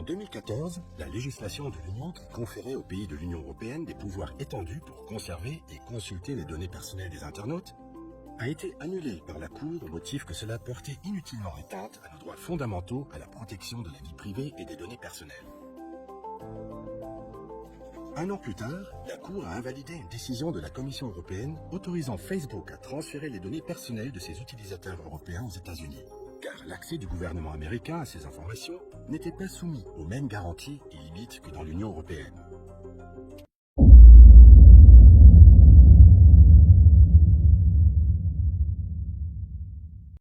2014, la législation de l'Union qui conférait aux pays de l'Union européenne des pouvoirs étendus pour conserver et consulter les données personnelles des internautes a été annulée par la Cour au motif que cela portait inutilement atteinte à nos droits fondamentaux à la protection de la vie privée et des données personnelles. Un an plus tard, la Cour a invalidé une décision de la Commission européenne autorisant Facebook à transférer les données personnelles de ses utilisateurs européens aux États-Unis, car l'accès du gouvernement américain à ces informations n'était pas soumis aux mêmes garanties et limites que dans l'Union européenne.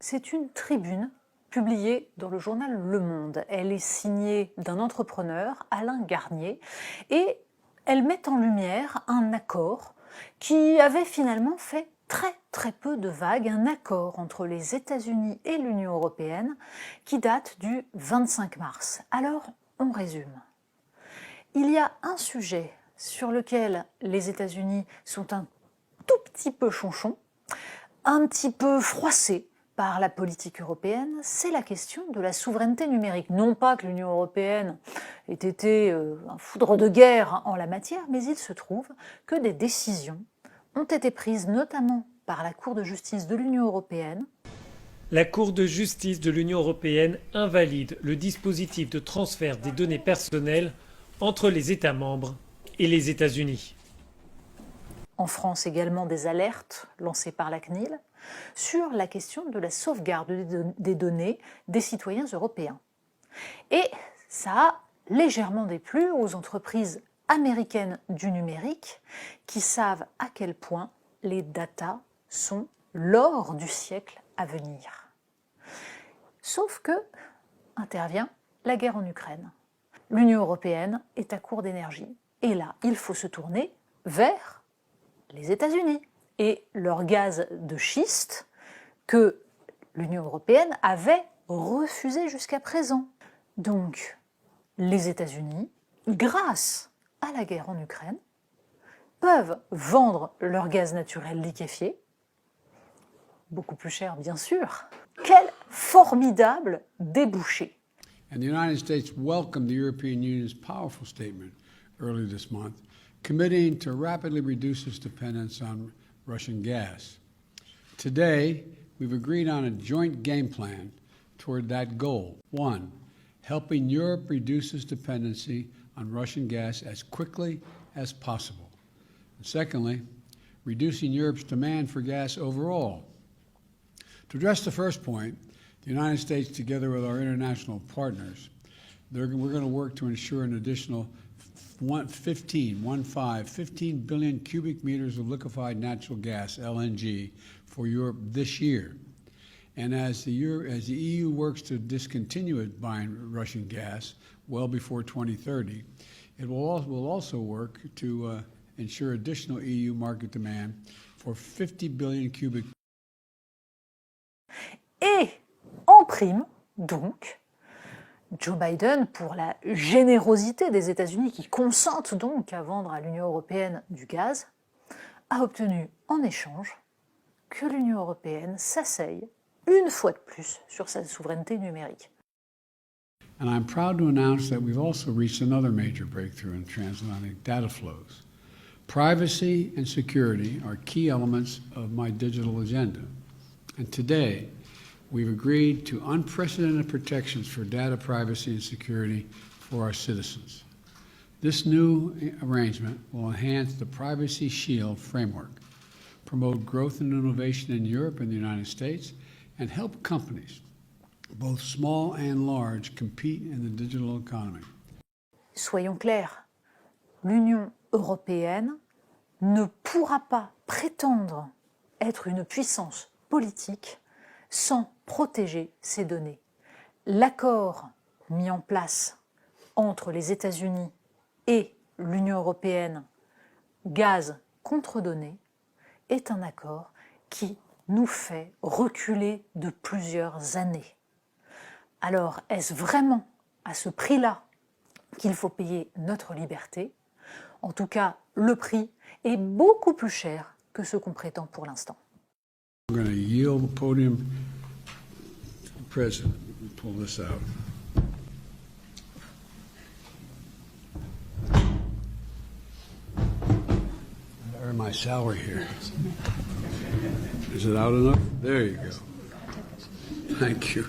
C'est une tribune publiée dans le journal Le Monde. Elle est signée d'un entrepreneur, Alain Garnier, et elle met en lumière un accord qui avait finalement fait très peu de vagues, un accord entre les États-Unis et l'Union européenne qui date du 25 mars. Alors, on résume. Il y a un sujet sur lequel les États-Unis sont un tout petit peu chonchons, un petit peu froissés par la politique européenne, c'est la question de la souveraineté numérique. Non pas que l'Union européenne ait été un foudre de guerre en la matière, mais il se trouve que des décisions ont été prises notamment par la Cour de justice de l'Union européenne. La Cour de justice de l'Union européenne invalide le dispositif de transfert des données personnelles entre les États membres et les États-Unis. En France également des alertes lancées par la CNIL sur la question de la sauvegarde des données des citoyens européens. Et ça a légèrement déplu aux entreprises américaines du numérique qui savent à quel point les datas sont l'or du siècle à venir. Sauf que intervient la guerre en Ukraine. L'Union européenne est à court d'énergie. Et là, il faut se tourner vers les États-Unis et leur gaz de schiste que l'Union européenne avait refusé jusqu'à présent. Donc, les États-Unis, grâce à la guerre en Ukraine, peuvent vendre leur gaz naturel liquéfié, beaucoup plus cher bien sûr. Quel formidable débouché! And the United States welcomed the European Union's powerful statement earlier this month, committing to rapidly reduce its dependence on Russian gas. Today, we've agreed on a joint game plan toward that goal. One, helping Europe reduce its dependency on Russian gas as quickly as possible. And secondly, reducing Europe's demand for gas overall. To address the first point, the United States, together with our international partners, we're going to work to ensure an additional 15 billion cubic meters of liquefied natural gas, LNG, for Europe this year. And as the EU works to discontinue it buying Russian gas well before 2030, it will also work to ensure additional EU market demand for 50 billion cubic. Et en prime, donc, Joe Biden, pour la générosité des États-Unis qui consentent donc à vendre à l'Union européenne du gaz, a obtenu en échange que l'Union européenne s'asseye une fois de plus sur sa souveraineté numérique. And I'm proud to announce that we've also reached another major breakthrough in transatlantic data flows. Privacy and security are key elements of my digital agenda. And today, we've agreed to unprecedented protections for data privacy and security for our citizens. This new arrangement will enhance the Privacy Shield framework, promote growth and innovation in Europe and the United States, and help companies, both small and large, compete in the digital economy. Soyons clairs, l'Union européenne ne pourra pas prétendre être une puissance politique sans protéger ces données. L'accord mis en place entre les États-Unis et l'Union européenne, gaz contre données, est un accord qui nous fait reculer de plusieurs années. Alors, est-ce vraiment à ce prix-là qu'il faut payer notre liberté? En tout cas, le prix est beaucoup plus cher que ce qu'on prétend pour l'instant. I'm going to yield the podium to the President. Pull this out. my salary here. Is it out enough? There you go. Thank you.